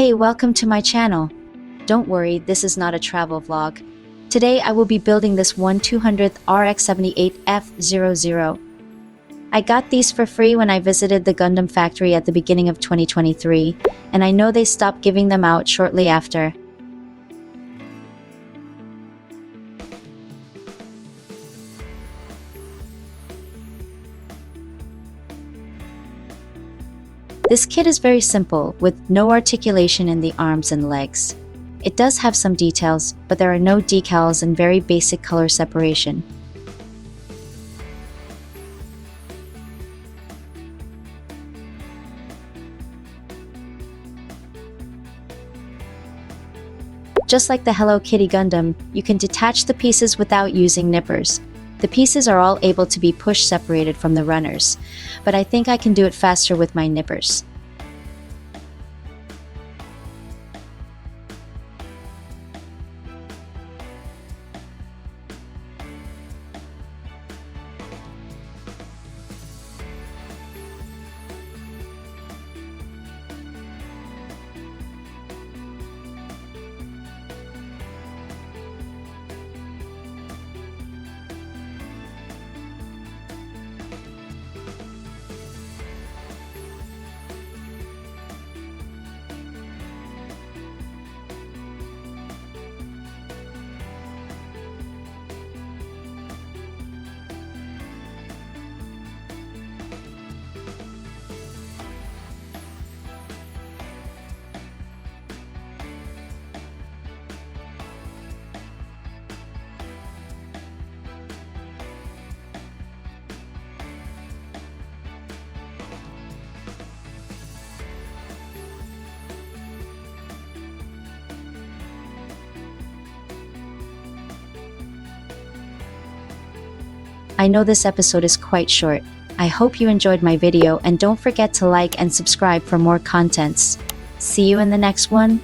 Hey, welcome to my channel. Don't worry, this is not a travel vlog. Today I will be building this 1/200th RX78-F00. I got these for free when I visited the Gundam Factory at the beginning of 2023, and I know they stopped giving them out shortly after. This kit is very simple, with no articulation in the arms and legs. It does have some details, but there are no decals and very basic color separation. Just like the Hello Kitty Gundam, you can detach the pieces without using nippers. The pieces are all able to be push separated from the runners, but I think I can do it faster with my nippers. I know this episode is quite short. I hope you enjoyed my video and don't forget to like and subscribe for more contents. See you in the next one.